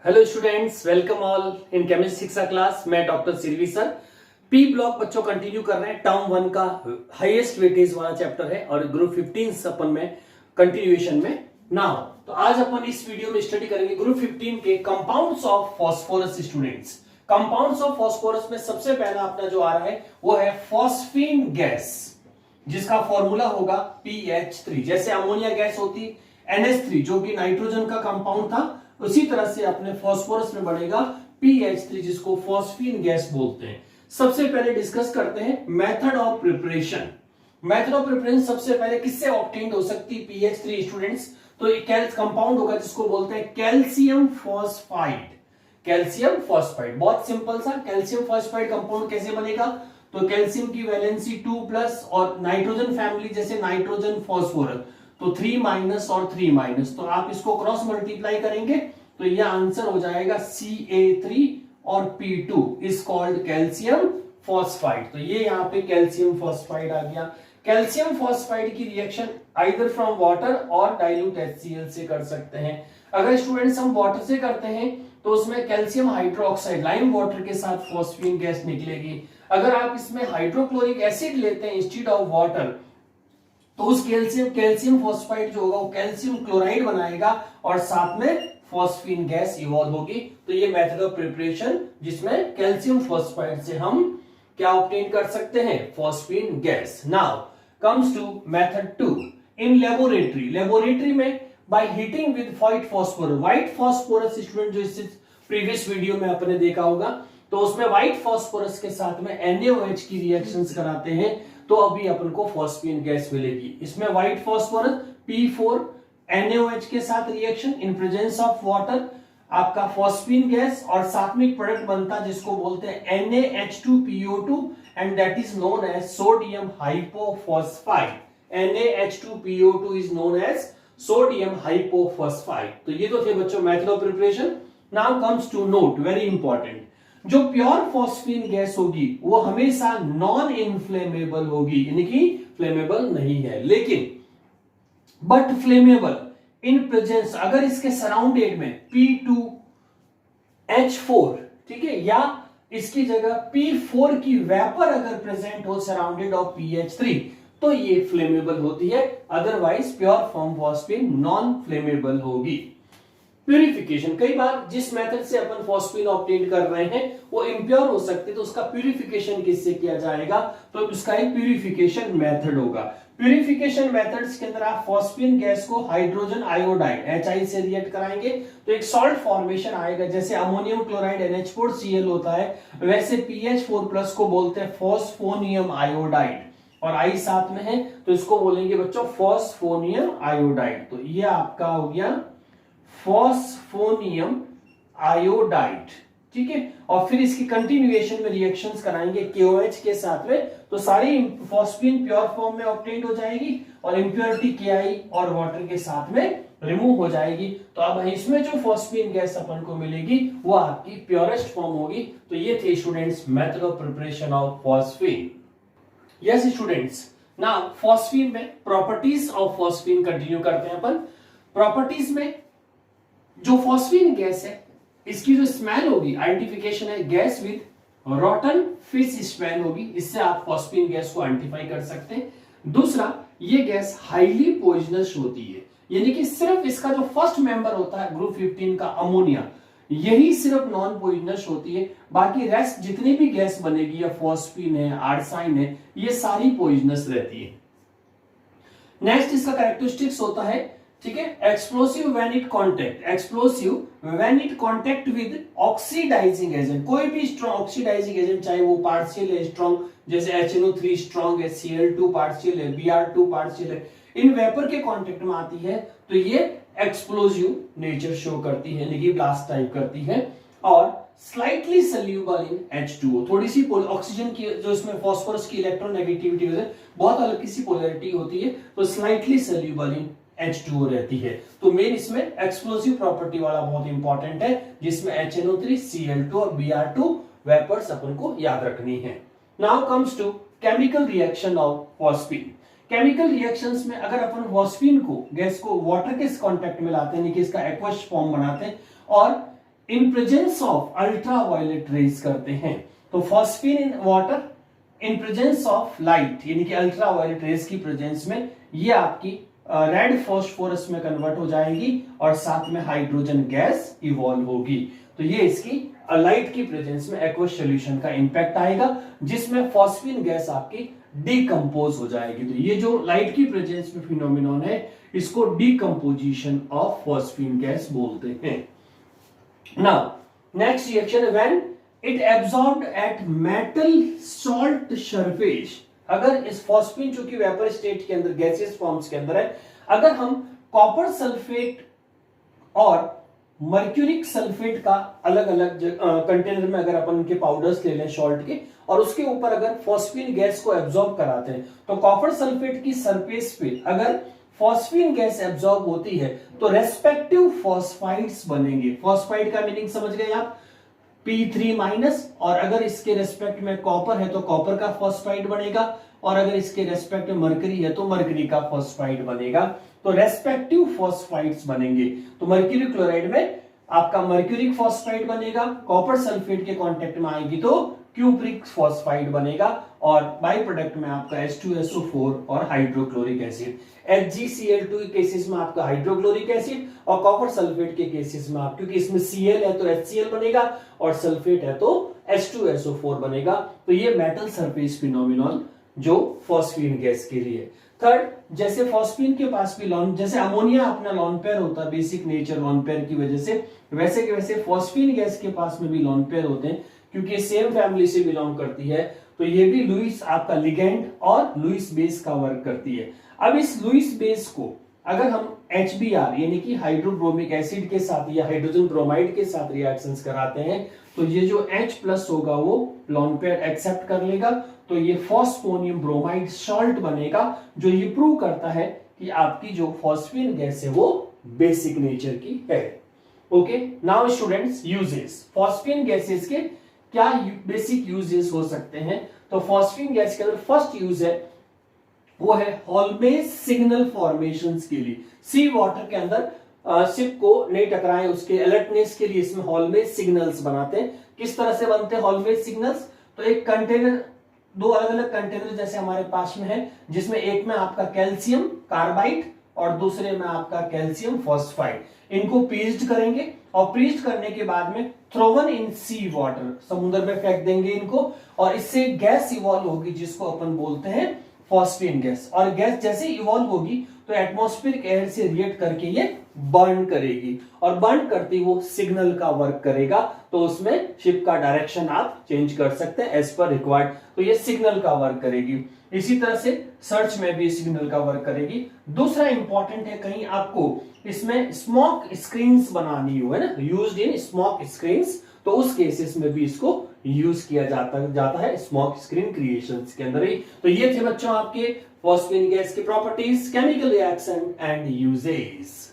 Hello students, welcome all in chemistry शिक्षा class. मैं doctor Sirvi sir. P block बच्चों continue कर रहे हैं। टर्म 1 का हाईएस्ट वेटेज वाला चैप्टर है और ग्रुप 15 अपन में कंटिन्यूएशन में ना हो। तो आज अपन इस वीडियो में स्टडी करेंगे ग्रुप 15 के compounds of phosphorus. Students, compounds of phosphorus में सबसे पहला अपना जो आ रहा है वो है फॉस्फीन गैस, जिसका फॉर्मूला होगा PH3। जैसे अमोनिया गैस होती NH3 जो कि नाइट्रोजन का कंपाउंड था, उसी तरह से अपने फास्फोरस में बढ़ेगा PH3 जिसको फॉस्फीन गैस बोलते हैं। सबसे पहले डिस्कस करते हैं method of preparation. Method of preparation सबसे पहले किससे ऑब्टेन्ड हो सकती है PH3 स्टूडेंट्स? तो एक कंपाउंड होगा जिसको बोलते हैं कैल्शियम फॉस्फाइड। कैल्शियम फॉस्फाइड बहुत सिंपल सा। कैल्शियम फॉस्फाइड कंपाउंड कैसे बनेगा? तो कैल्शियम की वैलेंसी 2+ और नाइट्रोजन फैमिली जैसे नाइट्रोजन फॉस्फोरस तो 3- और 3-, तो आप इसको क्रॉस मल्टीप्लाई करेंगे तो यह आंसर हो जाएगा Ca3 और P2 is called calcium phosphide. तो ये यहाँ पे कैल्शियम फॉस्फाइड आ गया। कैल्शियम फॉस्फाइड की रिएक्शन आइदर फ्रॉम वाटर और डाइल्यूट HCl से कर सकते हैं। अगर स्टूडेंट्स हम वाटर से करते हैं तो उसमें कैल्शियम हाइड्रोक्साइड लाइम वाटर के साथ फॉस्फीन गैस निकलेगी। अगर आप इसमें हाइड्रोक्लोरिक एसिड लेते हैं इंस्टेड ऑफ वाटर तो उस कैल्शियम फॉस्फाइड जो होगा वो कैल्शियम क्लोराइड बनाएगा और साथ में फॉस्फीन गैस इवॉल्व होगी। तो ये मेथड ऑफ प्रिपरेशन जिसमें कैल्शियम फॉस्फाइड से हम क्या ऑब्टेन कर सकते हैं? Phosphine gas. Now comes to method 2 in laboratory. Laboratory में by heating with white phosphorus. White phosphorus student जो इस प्रीवियस वीडियो में आपने देखा होगा तो उसमें व्हाइट फॉस्फोरस के साथ में NaOH की रिएक्शंस कराते हैं तो अभी अपन को फॉस्फीन गैस मिलेगी। इसमें व्हाइट फॉस्फोरस P4 NaOH के साथ reaction in presence of water आपका फॉस्फीन गैस और साथ में एक प्रोडक्ट बनता है जिसको बोलते हैं NaH2PO2 and that is known as sodium hypophosphide. NaH2PO2 is known as sodium hypophosphide. तो ये तो थे बच्चों method of preparation. Now comes to note, very important, जो प्योर फॉस्फीन गैस होगी वो हमेशा नॉन इनफ्लेमेबल होगी, यानी कि फ्लेमेबल नहीं है, लेकिन बट फ्लेमेबल इन प्रेजेंस अगर इसके सराउंडेड में P2H4, ठीक है, या इसकी जगह P4 की वेपर अगर प्रेजेंट हो सराउंडेड ऑफ PH3 तो ये फ्लेमेबल होती है, otherwise pure form phosphine non flammable होगी। प्यूरिफिकेशन, कई बार जिस मेथड से अपन फॉस्फीन ऑब्टेन कर रहे हैं वो इम्प्योर हो सकते तो उसका प्यूरिफिकेशन किससे किया जाएगा? तो उसका एक प्यूरिफिकेशन मेथड होगा। प्यूरिफिकेशन मेथड्स के अंदर आप फॉस्फीन गैस को हाइड्रोजन आयोडाइड HI से रिएक्ट कराएंगे तो एक सॉल्ट फॉर्मेशन आएगा। जैसे अमोनियम क्लोराइड NH4Cl होता है वैसे PH4+ को बोलते हैं फॉस्फोनियम आयोडाइड और आई साथ में है तो इसको बोलेंगे बच्चों फॉस्फोनियम आयोडाइड। तो ये आपका हो गया फॉस्फोनियम आयोडाइड, ठीक है। और फिर इसकी कंटिन्यूएशन में रिएक्शंस कराएंगे KOH के साथ में तो सारी फॉस्फीन प्योर फॉर्म में ऑब्टेन हो जाएगी और इंप्योरिटी KI और वाटर के साथ में रिमूव हो जाएगी। तो अब इसमें जो फॉस्फीन गैस अपन को मिलेगी वो आपकी प्योरेस्ट फॉर्म होगी। तो ये थे students method of preparation of phosphine. Yes students, now phosphine में प्रॉपर्टीज ऑफ फॉस्फीन कंटिन्यू करते हैं अपन। प्रॉपर्टीज में जो फॉस्फीन गैस है इसकी जो स्मेल होगी, आइडेंटिफिकेशन है गैस विद रॉटन फिश स्मेल होगी, इससे आप फॉस्फीन गैस को आइडेंटिफाई कर सकते हैं। दूसरा, ये गैस हाईली पॉइजनस होती है, यानी कि सिर्फ इसका जो फर्स्ट मेंबर होता है ग्रुप 15 का अमोनिया, यही सिर्फ नॉन पॉइजनस होती है। बाकी रेस्ट जितनी भी गैस बनेगी या फॉस्फीन है, आर्साइन है, ये सारी पॉइजनस रहती है। नेक्स्ट इसका कैरेक्टरिस्टिक्स होता है, ठीक है, explosive when it contact. Explosive when it contact with oxidising agent. कोई भी स्ट्रॉन्ग ऑक्सीडाइजिंग एजेंट, चाहे वो पार्शियल है स्ट्रॉन्ग, जैसे HNO3 स्ट्रॉन्ग है, Cl2 पार्शियल है, Br2 पार्शियल है, इन वेपर के कांटेक्ट में आती है तो ये एक्सप्लोसिव नेचर शो करती है, यानी कि ब्लास्ट टाइप करती है। और स्लाइटली सल्यूबल इन H2O, थोड़ी सी ऑक्सीजन की जो इसमें फॉस्फोरस की इलेक्ट्रोनेगेटिविटी है बहुत हल्की सी पोलैरिटी होती है तो स्लाइटली सल्यूबल इन H2O रहती है। तो मेन इसमें एक्सप्लोसिव प्रॉपर्टी वाला बहुत इंपॉर्टेंट है जिसमें HNO3, Cl2 और Br2 वेपर्स अपन को याद रखनी है। Now comes to chemical reaction of phosphine. Chemical reactions में अगर अपन फॉस्फीन को गैस को वाटर के कांटेक्ट में लाते हैं, इसका एक्वस फॉर्म बनाते हैं और in presence of ultraviolet rays करते हैं। तो phosphine in water in presence of light यानी कि अल्ट्रावायलेट रेज की प्रेजेंस में ये आपकी रेड फॉस्फोरस में कन्वर्ट हो जाएगी और साथ में हाइड्रोजन गैस इवॉल्व होगी। तो ये इसकी लाइट की प्रेजेंस में एक्वस सॉल्यूशन का इंपैक्ट आएगा, जिसमें फॉस्फीन गैस आपकी डिकम्पोज हो जाएगी। तो ये जो लाइट की प्रेजेंस में फिनोमिनॉन है, इसको डिकम्पोजिशन ऑफ फॉस्फीन गैस बोलते हैं। Now next reaction, when it absorbed at metal salt surface. अगर इस फॉस्फीन जो कि वेपर स्टेट के अंदर गैसियस फॉर्म्स के अंदर है, अगर हम कॉपर सल्फेट और मर्क्यूरिक सल्फेट का अलग अलग कंटेनर में अगर अपन उनके पाउडर्स ले लें सॉल्ट के, और उसके ऊपर अगर फॉस्फीन गैस को एब्जॉर्ब कराते हैं, तो कॉपर सल्फेट की सरफेस पे अगर फॉस्फीन गैस एब्जॉर्ब होती है तो रेस्पेक्टिव फॉस्फाइड्स बनेंगे। फॉस्फाइड का मीनिंग समझ गए आप, P3 माइनस, और अगर इसके रेस्पेक्ट में कॉपर है तो कॉपर का फॉस्फाइड बनेगा, और अगर इसके रेस्पेक्ट में मरकरी है तो मरकरी का फॉस्फाइड बनेगा। तो रेस्पेक्टिव फॉस्फाइड्स बनेंगे। तो मर्क्यूरी क्लोराइड में आपका मर्क्यूरिक फॉस्फाइड बनेगा, कॉपर सल्फेट के कांटेक्ट में आएगी तो क्यूप्रिक फॉस्फाइड बनेगा, और बाई प्रोडक्ट में आपका H2SO4 और हाइड्रोक्लोरिक एसिड। HgCl2 के केसेस में आपका हाइड्रोक्लोरिक एसिड, और कॉपर सल्फेट के केसेस में आप, क्योंकि इसमें Cl है तो HCl बनेगा, और सल्फेट है तो H2SO4 बनेगा। तो ये मेटल सरफेस फिनोमिनॉन जो फॉस्फीन गैस के लिए। थर्ड, जैसे फॉस्फीन के पास भी लॉन, जैसे अमोनिया अपना लॉन पेयर होता है बेसिक नेचर लॉन पेयर की वजह से, वैसे के वैसे फॉस्फीन गैस के पास में भी लॉन पेयर होते हैं, क्योंकि सेम फैमिली से बिलोंग करती है। तो ये भी लुईस आपका लिगेंड और लुईस बेस का वर्क करती है। अब इस लुईस बेस को अगर हम HBr यानी कि हाइड्रोब्रोमिक एसिड के साथ या हाइड्रोजन ब्रोमाइड के साथ रिएक्शंस कराते हैं, तो ये जो H+ होगा वो लॉन पेयर एक्सेप्ट कर लेगा, तो ये फॉस्फोनियम ब्रोमाइड सॉल्ट बनेगा, जो ये प्रूव करता है कि आपकी जो फॉस्फीन गैस है वो बेसिक नेचर की है। Okay, now students, uses. Phosphine gases के क्या बेसिक यूजेस हो सकते हैं? तो फॉस्फीन गैस के अंदर फर्स्ट यूज है वो है हॉलमेज सिग्नल फॉर्मेशंस के लिए। सी वाटर के अंदर शिप को नहीं टकराए उसके अलर्टनेस के लिए इसमें हॉलमेज सिग्नल्स बनाते हैं। किस तरह से बनते हैं हॉलमेज सिग्नल्स? तो एक कंटेनर, दो अलग अलग कंटेनर जैसे हमारे पास में है, जिसमें एक में आपका कैल्शियम कार्बाइड और दूसरे में आपका कैल्शियम फॉस्फाइड। इनको पीस्ड करेंगे, और पीस्ड करने के बाद में थ्रोवन इन सी वाटर, समुद्र में फेंक देंगे इनको, और इससे गैस इवॉल्व होगी जिसको अपन बोलते हैं फॉस्फीन गैस। और गैस जैसे इवॉल्व होगी तो एटमॉस्फेरिक एयर से रिएक्ट करके ये बर्न करेगी, और बर्न करती वो सिग्नल का वर्क करेगा। तो उसमें शिप का डायरेक्शन आप चेंज कर सकते हैं एज पर रिक्वायर्ड। तो ये सिग्नल का वर्क करेगी। इसी तरह से सर्च में भी सिग्नल का वर्क करेगी। दूसरा इंपॉर्टेंट है, कहीं आपको इसमें स्मोक स्क्रीन्स बनानी हो, है ना, यूज्ड इन स्मोक स्क्रीन्स, तो उस केसेस में भी इसको यूज किया जाता है स्मोक स्क्रीन क्रिएशंस के अंदर ही। तो ये थे बच्चों आपके फॉस्फीन गैस की properties, chemical reaction and uses.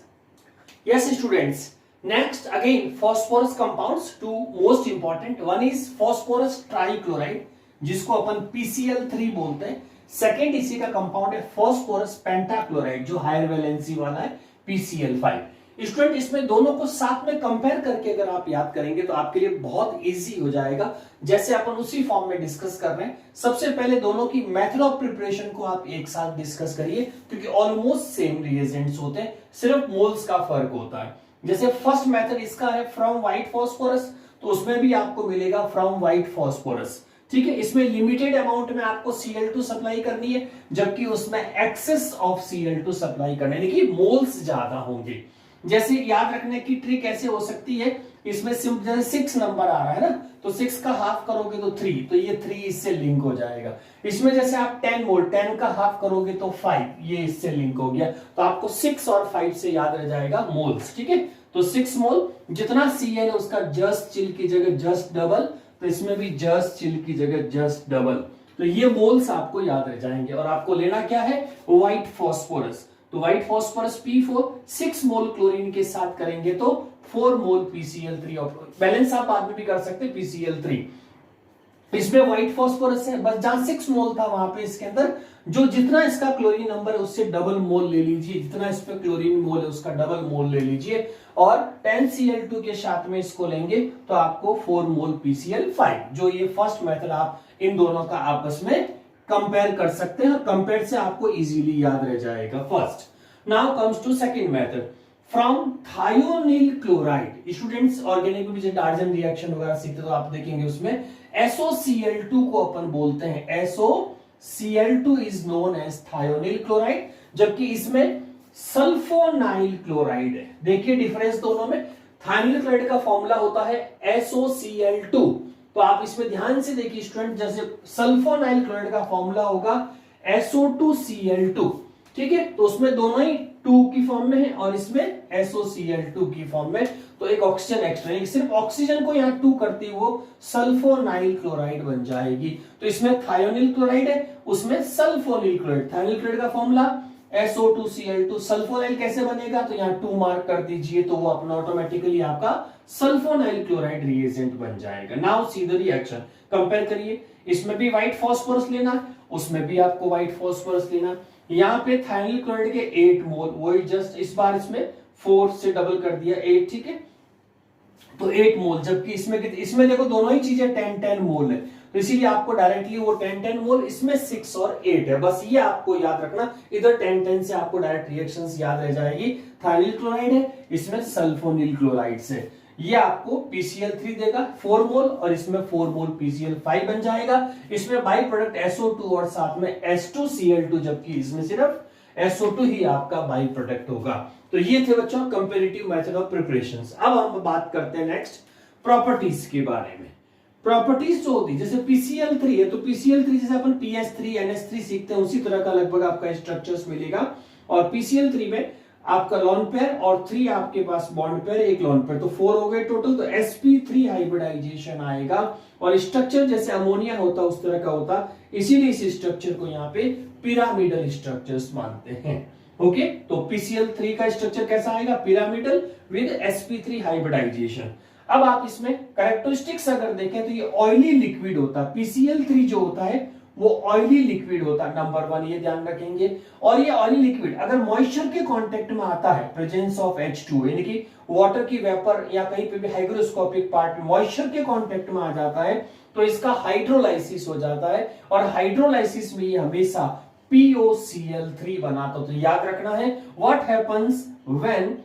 Yes students, next again phosphorus compounds, two most important. One is phosphorus trichloride, जिसको अपन PCl3 बोलते हैं। सेकेंड इसी का कंपाउंड है फॉस्फोरस पेंटाक्लोराइड, जो हायर वैलेंसी वाला है, PCl5। स्टूडेंट, इसमें दोनों को साथ में कंपेयर करके अगर आप याद करेंगे तो आपके लिए बहुत इजी हो जाएगा। जैसे अपन उसी फॉर्म में डिस्कस कर रहे हैं, सबसे पहले दोनों की मेथड ऑफ प्रिपरेशन को आप एक साथ डिस्कस करिए, क्योंकि ऑलमोस्ट सेम रिएजेंट्स होते हैं, सिर्फ मोल्स का फर्क होता है। जैसे फर्स्ट मेथड इसका है फ्रॉम व्हाइट फॉस्फोरस, तो उसमें भी आपको मिलेगा फ्रॉम व्हाइट फॉस्फोरस। ठीक है, इसमें लिमिटेड अमाउंट में आपको Cl2 सप्लाई करनी है, जबकि उसमें एक्सेस ऑफ Cl2 सप्लाई करना है, यानी कि मोल्स ज्यादा होंगे। जैसे याद रखने की ट्रिक ऐसे हो सकती है, इसमें सिंपल 6 नंबर आ रहा है ना, तो 6 का हाफ करोगे तो 3, तो ये 3 इससे लिंक हो जाएगा। इसमें जैसे आप 10 मोल, 10 का हाफ करोगे तो 5, ये इससे लिंक हो गया। तो आपको 6 और 5 से याद रह जाएगा मोल्स। ठीक है, तो 6 मोल, जितना Cl है उसका जस्ट चिल की जगह जस्ट डबल, तो इसमें भी जस्ट चिल की जगह जस्ट डबल। तो ये मोल्स आपको याद रह जाएंगे, और आपको लेना क्या है, व्हाइट फॉस्फोरस। तो व्हाइट फॉस्फोरस P4, 6 मोल क्लोरीन के साथ करेंगे तो 4 मोल PCl3, और बैलेंस आप बाद में भी कर सकते हैं PCl3। इसमें व्हाइट फास्फोरस है, बस जहां 6 मोल था वहां पे इसके अंदर जो जितना इसका क्लोरीन नंबर है उससे डबल मोल ले लीजिए, जितना इस पे क्लोरीन मोल है उसका डबल मोल ले लीजिए और 10Cl2 के साथ में इसको लेंगे तो आपको 4 मोल PCl5। जो ये फर्स्ट मेथड आप इन दोनों का आपस में कंपेयर कर सकते हैं और कंपेयर से आपको इजीली याद रह जाएगा। First now comes to second method from thionyl chloride. Students organic में डार्जन रिएक्शन वगैरह सीखते तो आप देखेंगे उसमें SOCl2 को अपन बोलते हैं SOCl2 is known as thionyl chloride, जबकि इसमें सल्फोनाइल क्लोराइड है। देखिए डिफरेंस दोनों में। थायोनिल क्लोराइड का फॉर्मूला होता है SOCl2, तो आप इसमें ध्यान से देखिए स्टूडेंट, जैसे सल्फोनाइल क्लोराइड का फॉर्मूला होगा SO2Cl2, ठीक है, तो उसमें दोनों ही 2 की फॉर्म में है और इसमें SOCl2 की फॉर्म में, तो एक ऑक्सीजन एक्स्ट्रा, सिर्फ ऑक्सीजन को यहाँ 2 करती वो सल्फोनाइल क्लोराइड बन जाएगी। तो इसमें थायोनिल क्लोराइड है, उसमें सल्फोनिल क्लोराइड। थायोनिल क्लोराइड का फॉर्मूला SO2Cl2, सल्फोनाइल कैसे बनेगा तो यहाँ 2 मार्क कर दीजिए, तो वो अपना ऑटोमेटिकली आपका सल्फोनाइल क्लोराइड रिएजेंट बन जाएगा। Now see the reaction, compare करिए, इसमें भी व्हाइट फास्फोरस लेना, उसमें भी आपको व्हाइट फास्फोरस लेना। यहाँ पे थायोनिल क्लोराइड के 8 मोल, वही जस्ट इस बार इसमें 4 से डबल कर दिया 8, ठीक है, तो 8 मोल, जबकि इसमें देखो दोनों ही चीजें 10-10 मोल है, तो इसीलिए आपको डायरेक्टली वो 10-10 मोल, इसमें 6 और 8 है, बस ये आपको याद रखना। इधर 10-10 से आपको डायरेक्ट रिएक्शंस याद रह जाएगी। थायोनिल क्लोराइड है, इसमें सल्फोनिल क्लोराइड से, ये आपको PCl3 देगा 4 मोल और इसमें 4 मोल PCl5 बन जाएगा। इसमें बाई प्रोडक्ट SO2 और साथ में H2Cl2, जबकि इसमें सिर्फ SO2 ही आपका बाई प्रोडक्ट होगा। तो ये थे बच्चों कंपैरेटिव मेथड ऑफ प्रिपरेशंस। अब हम बात करते हैं नेक्स्ट प्रॉपर्टीज के बारे में। प्रॉपर्टीज जो होती है, जैसे PCl3 है तो PCl3 जैसे अपन PS3 NH3 सीखते हैं उसी तरह का लगभग आपका स्ट्रक्चर्स मिलेगा, और PCl3 में आपका लोन पेयर और 3 आपके पास बॉन्ड पेयर, एक लोन पेयर, तो 4 हो गए टोटल। तो sp3 हाइब्रिडाइजेशन आएगा और स्ट्रक्चर जैसे अमोनिया होता उस तरह का होता, इसीलिए इस स्ट्रक्चर को यहाँ पे पिरामिडल स्ट्रक्चर्स मानते हैं। ओके, तो PCl3 का स्ट्रक्चर कैसा आएगा, पिरामिडल विद sp3 हाइब्रिडाइजेशन। अब आप इसमें कैरेक्टरिस्टिक्स अगर देखें तो ये ऑयली लिक्विड होता है, PCl3 जो होता है वो ऑयली लिक्विड होता है, नंबर 1 ये ध्यान रखेंगे। और ये ऑयली लिक्विड अगर मॉइस्चर के कांटेक्ट में आता है, प्रेजेंस ऑफ H2 यानी कि वाटर की वेपर या कहीं पे भी हाइग्रोस्कोपिक पार्ट में मॉइस्चर के कांटेक्ट में आ जाता है तो इसका हाइड्रोलाइसिस हो जाता है, और हाइड्रोलाइसिस में ये हमेशा POCl3 बनाता है। तो याद रखना है what happens when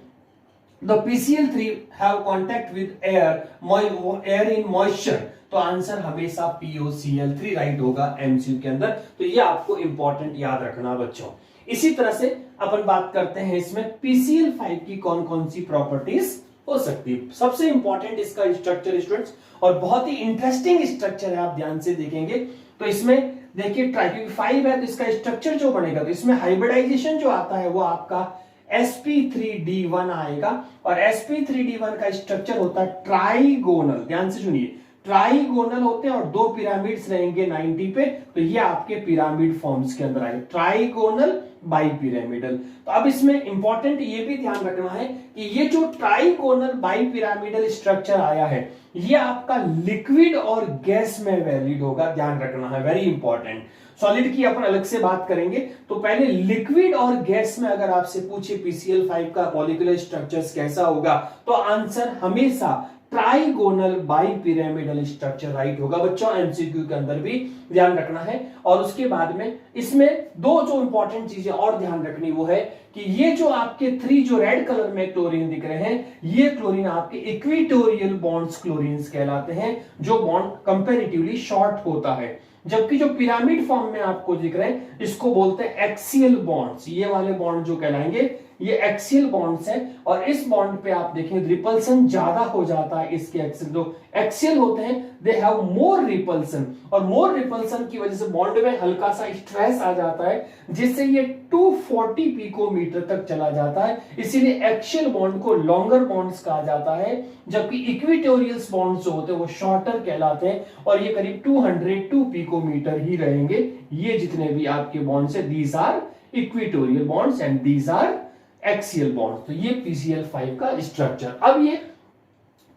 the PCl3 have contact with air in moisture, तो आंसर हमेशा POCl3 राइट होगा MCQ के अंदर। तो ये आपको इंपॉर्टेंट याद रखना बच्चों। इसी तरह से अपन बात करते हैं इसमें PCl5 की कौन कौन सी प्रॉपर्टीज हो सकती है। सबसे इंपॉर्टेंट इसका स्ट्रक्चर स्टूडेंट्स, और बहुत ही इंटरेस्टिंग स्ट्रक्चर है, आप ध्यान से देखेंगे तो इसमें देखिए क्योंकि 5 है तो इसका स्ट्रक्चर जो बनेगा तो इसमें हाइब्रिडाइजेशन जो आता है वो आपका sp3d1 आएगा, और sp3d1 का स्ट्रक्चर होता है ट्राइगोनल। ध्यान से सुनिए, ट्राइगोनल होते हैं और 2 पिरामिड्स रहेंगे 90 पे, तो ये आपके पिरामिड फॉर्म्स के अंदर आएगा, ट्राइगोनल बाई पिरामिडल। तो अब इसमें इंपॉर्टेंट ये भी ध्यान रखना है कि ये जो ट्राइगोनल बाई पिरामिडल स्ट्रक्चर आया है ये आपका लिक्विड और गैस में वैलिड होगा, ध्यान रखना है, वेरी इंपॉर्टेंट। सॉलिड की अपन अलग से बात करेंगे, तो पहले लिक्विड और गैस में अगर आपसे पूछे PCl5 का मॉलिक्यूलर स्ट्रक्चर्स कैसा होगा तो आंसर हमेशा trigonal bi pyramidal structure right होगा बच्चों, MCQ के अंदर भी ध्यान रखना है। और उसके बाद में इसमें 2 जो इंपॉर्टेंट चीजें और ध्यान रखनी वो है कि ये जो आपके 3 जो रेड कलर में क्लोरीन दिख रहे हैं ये क्लोरीन आपके इक्विटोरियल बॉन्ड्स क्लोरीन्स कहलाते हैं, जो बॉन्ड कंपैरेटिवली शॉर्ट होता है, जबकि जो पिरामिड फॉर्म में आपको दिख रहे हैं इसको बोलते हैं एक्सियल बॉन्ड्स। ये वाले बॉन्ड जो कहलाएंगे ये एक्सियल बॉन्ड्स हैं, और इस बॉन्ड पे आप देखें रिपल्सन ज्यादा हो जाता है इसके एक्सियल, जो एक्सियल होते हैं दे हैव मोर रिपल्सन, और मोर रिपल्सन की वजह से बॉन्ड में हल्का सा स्ट्रेस आ जाता है जिससे ये 240 पिकोमीटर तक चला जाता है, इसीलिए एक्सियल बॉन्ड को लॉन्गर बॉन्ड्स कहा जाता है, जबकि इक्विटोरियल बॉन्ड्स जो होते हैं वो शॉर्टर कहलाते हैं, और ये करीब 202 पिकोमीटर ही रहेंगे। ये जितने भी आपके बॉन्ड्स है these are equatorial bonds and these are axial bond. तो ये PCl5 का स्ट्रक्चर। अब ये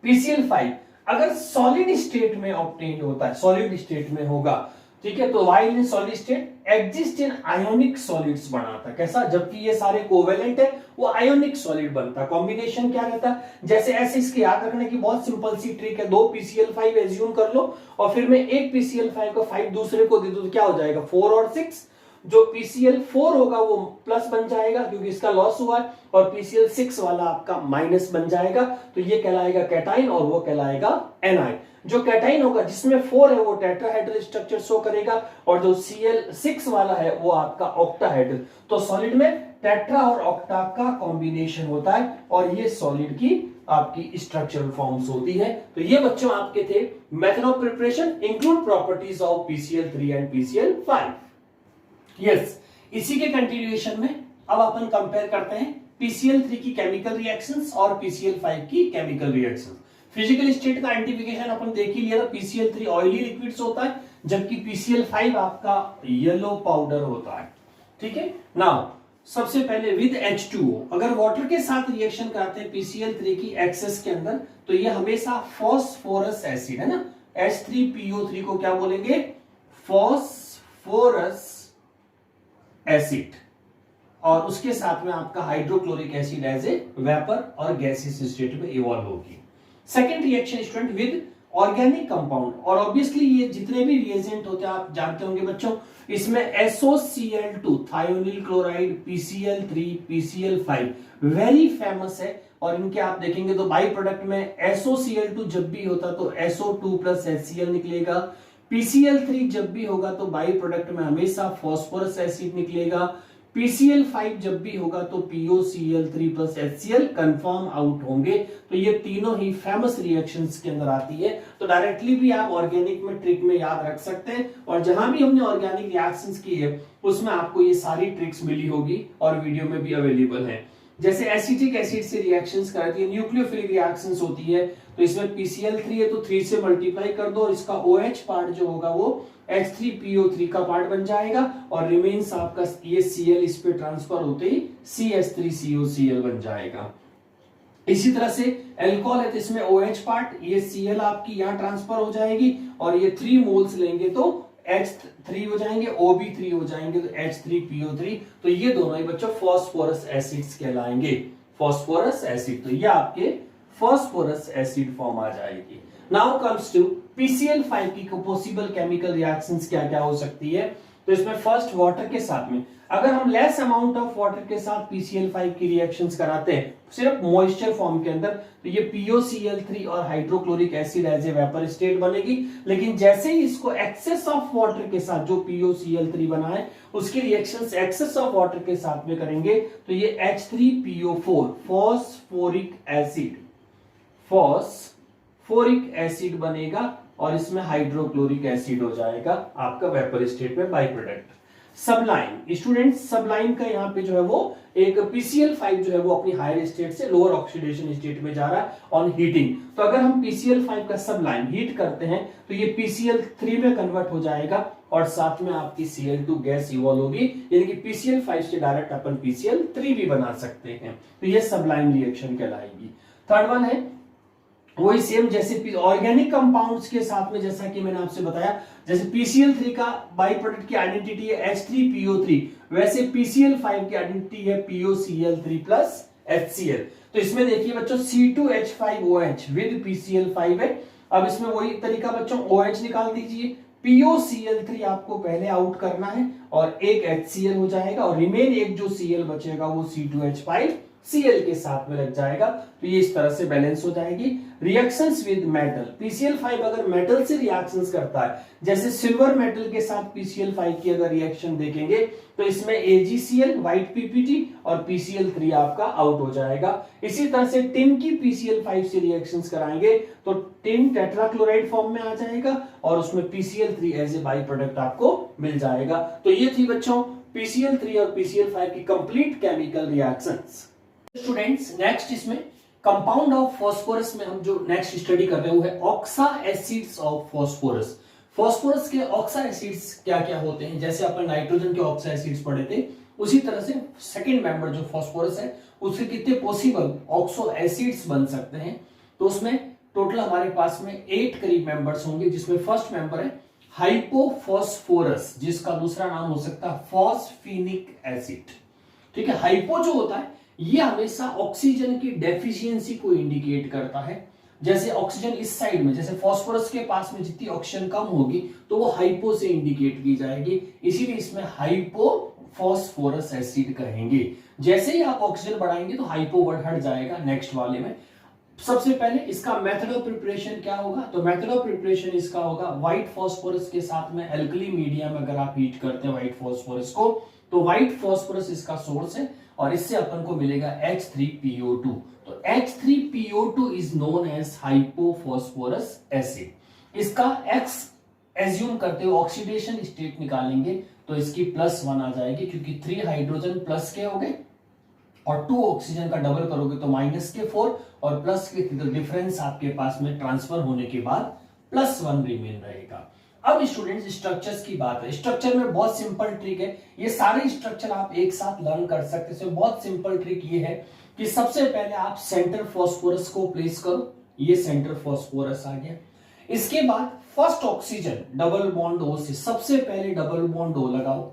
PCl5 अगर सॉलिड स्टेट में ऑब्टेन होता है, सॉलिड स्टेट में होगा, ठीक है, तो while in solid state exist in ionic solids बनाता है। कैसा? जबकि ये सारे कोवेलेंट है, वो आयोनिक सॉलिड बनता है। कॉम्बिनेशन क्या रहता है? जैसे ऐसे इसकी याद रखने की बहुत सिंपल सी ट्रिक है, 2 PCl5 एज्यूम कर लो और फिर मैं एक PCl5 को 5 दूसरे को दे दूं तो क्या हो जाएगा? 4 और 6। जो PCl4 होगा वो प्लस बन जाएगा क्योंकि इसका लॉस हुआ है, और PCl6 वाला आपका माइनस बन जाएगा, तो ये कहलाएगा कैटाइन और वो कहलाएगा एनाइन। जो कैटाइन होगा जिसमें 4 है वो टेट्राहेड्रल स्ट्रक्चर शो करेगा, और जो Cl6 वाला है वो आपका ऑक्टाहेड्रल। तो सॉलिड में टेट्रा और ऑक्टा का कॉम्बिनेशन होता है, और ये सॉलिड की आपकी स्ट्रक्चरल फॉर्म्स होती है। तो ये बच्चों आपके थे method of preparation, include properties of PCl3 and PCl5। Yes, इसी के कंटिन्यूएशन में अब अपन कंपेयर करते हैं PCl3 की केमिकल रिएक्शंस और PCl5 की केमिकल रिएक्शंस। फिजिकल स्टेट का आइडेंटिफिकेशन अपन देख ही लिया था, PCl3 ऑयली लिक्विड्स होता है, जबकि PCl5 आपका येलो पाउडर होता है। ठीक है, नाउ सबसे पहले विद H2O, अगर वाटर के साथ रिएक्शन कराते हैं PCl3 की एक्सेस के अंदर, तो ये हमेशा फॉस्फोरस एसिड है ना, H3PO3 को क्या बोलेंगे? फॉस्फोरस एसिड, और उसके साथ में आपका hydrochloric acid as a vapour और गैसियस स्टेट में इवॉल्व होगी। Second reaction student with organic compound, और ऑब्वियसली ये जितने भी रिएजेंट होते हैं आप जानते होंगे बच्चों, इसमें SOCl2 thionyl chloride, PCl3, PCl5 very famous है, और इनके आप देखेंगे तो बाई प्रोडक्ट में SOCl2 जब भी होता तो SO2 प्लस HCl निकलेगा, PCl3 जब भी होगा तो बाई प्रोडक्ट में हमेशा फॉस्फोरस एसिड निकलेगा, PCl5 जब भी होगा तो POCl3 plus HCl confirm out होंगे। तो ये तीनों ही फेमस रिएक्शंस के अंदर आती है, तो डायरेक्टली भी आप ऑर्गेनिक में ट्रिक में याद रख सकते हैं, और जहां भी हमने ऑर्गेनिक रिएक्शंस की है उसमें आपको ये सारी ट्रिक्स मिली होगी और वीडियो में भी अवेलेबल है। जैसे एसिटिक एसिड से रिएक्शंस कराती है, न्यूक्लियोफिलिक रिएक्शंस होती है, तो इसमें PCl3 है तो 3 से मल्टीप्लाई कर दो और इसका OH पार्ट जो होगा वो H3PO3 का पार्ट बन जाएगा, और रिमेन्स आपका ये Cl इस पे ट्रांसफर होते ही CH3COCl बन जाएगा। इसी तरह से एल्कोहल है तो इसमें OH पार्ट, ये Cl आपकी यहाँ ट्रांसफर हो जाएगी, और ये 3 मोल्स लेंगे तो H3 हो जाएंगे, OB3 हो जाएंगे तो H3PO3, तो ये दोनों ही बच्चों फॉस्फोरस एसिड्स कहलाएंगे। फॉस्फोरस एसिड, तो ये आपके फॉस्फोरस एसिड फॉर्म आ जाएगी। नाउ कम्स टू PCl5 की पॉसिबल केमिकल रिएक्शंस क्या क्या हो सकती है। तो इसमें फर्स्ट वाटर के साथ में, अगर हम लेस अमाउंट ऑफ वाटर के साथ PCl5 की रिएक्शंस कराते हैं सिर्फ मॉइस्चर फॉर्म के अंदर, तो ये POCl3 और hydrochloric acid as a vapour state बनेगी। लेकिन जैसे ही इसको एक्सेस ऑफ वाटर के साथ, जो POCl3 बना है उसकी रिएक्शंस एक्सेस ऑफ वाटर के साथ में करेंगे, तो ये H3PO4 phosphoric acid, phosphoric acid बनेगा, और इसमें हाइड्रोक्लोरिक एसिड हो जाएगा आपका वेपर स्टेट में बाई प्रोडक्ट। सबलाइन स्टूडेंट, सबलाइन का यहाँ पे जो है वो एक PCl5 जो है वो अपनी हायर स्टेट से लोअर ऑक्सीडेशन स्टेट में जा रहा है ऑन हीटिंग। तो अगर हम PCl5 का सबलाइन हीट करते हैं तो ये PCl3 में कन्वर्ट हो जाएगा, और साथ में आपकी Cl2 गैस इवॉल्व होगी, यानी कि PCl5 से डायरेक्ट अपन PCl3 भी बना सकते हैं। तो ये सबलाइन रिएक्शन कहलाएगी। थर्ड वन है वही सेम जैसे ऑर्गेनिक कंपाउंड्स के साथ में, जैसा कि मैंने आपसे बताया, जैसे PCl3 का बाई प्रोडक्ट की आइडेंटिटी है H3PO3, वैसे PCl5 की आइडेंटिटी है POCl3 प्लस HCl। तो इसमें देखिए बच्चों C2H5OH विद PCl5 है। अब इसमें वही तरीका बच्चों, OH निकाल दीजिए, POCl3 आपको पहले आउट करना है, और एक HCl हो जाएगा, और रिमेन एक जो Cl बचेगा वो C2H5Cl के साथ में लग जाएगा। तो ये इस तरह से बैलेंस हो जाएगी। रिएक्शंस विद मेटल, PCl5 अगर मेटल से रिएक्शंस करता है, जैसे सिल्वर मेटल के साथ PCl5 की अगर रिएक्शन देखेंगे तो इसमें AgCl व्हाइट PPT और PCl3 आपका आउट हो जाएगा। इसी तरह से टिन की PCl5 से रिएक्शंस कराएंगे तो टिन टेट्राक्लोराइड फॉर्म में आ जाएगा, और उसमें PCl3 as a by product आपको मिल जाएगा। तो ये थी बच्चों PCl3 और PCl5 की complete chemical reactions. Students next इसमें कंपाउंड ऑफ फास्फोरस में हम जो नेक्स्ट स्टडी कर रहे हैं वो है ऑक्सा एसिड्स ऑफ फास्फोरस। फास्फोरस के ऑक्सा एसिड्स क्या क्या होते हैं, जैसे अपन नाइट्रोजन के ऑक्सा एसिड्स पढ़े थे, उसी तरह से सेकेंड मेंबर जो फास्फोरस है उससे कितने पॉसिबल ऑक्सो एसिड्स बन सकते हैं। तो उसमें टोटल हमारे पास में 8 करीब मेंबर्स होंगे, जिसमें फर्स्ट मेंबर है हाइपोफॉस्फोरस, जिसका दूसरा नाम हो सकता है फॉस्फेनिक एसिड। ठीक है, हाइपो जो होता है ये हमेशा ऑक्सीजन की डेफिशिएंसी को इंडिकेट करता है। जैसे ऑक्सीजन इस साइड में, जैसे फास्फोरस के पास में जितनी ऑक्सीजन कम होगी तो वो हाइपो से इंडिकेट की जाएगी, इसीलिए इसमें हाइपोफॉस्फोरस एसिड कहेंगे। जैसे ही आप ऑक्सीजन बढ़ाएंगे तो हाइपो वर्ड हट जाएगा नेक्स्ट वाले में। सबसे पहले इसका मेथड ऑफ प्रिपरेशन क्या होगा, तो मेथड ऑफ प्रिपरेशन इसका होगा व्हाइट फास्फोरस के साथ में एल्कली मीडियम अगर आप हीट करते हैं व्हाइट फास्फोरस को, तो व्हाइट फास्फोरस इसका सोर्स है और इससे अपन को मिलेगा H3PO2। तो H3PO2 is known as hypophosphorous acid. इसका X एज्यूम करते हुए ऑक्सीडेशन स्टेट निकालेंगे तो इसकी +1 आ जाएगी, क्योंकि 3 हाइड्रोजन प्लस के हो गए और 2 ऑक्सीजन का डबल करोगे तो -4 और प्लस के, तो डिफरेंस आपके पास में ट्रांसफर होने के बाद +1 रिमेन रहेगा। अब स्टूडेंट्स स्ट्रक्चर्स की बात है। स्ट्रक्चर में बहुत सिंपल ट्रिक है, ये सारे स्ट्रक्चर आप एक साथ लर्न कर सकते हैं। बहुत सिंपल ट्रिक ये है कि सबसे पहले आप सेंटर फास्फोरस को प्लेस करो, ये सेंटर फास्फोरस आ गया। इसके बाद first oxygen double bond O से सबसे पहले डबल बॉन्ड O लगाओ।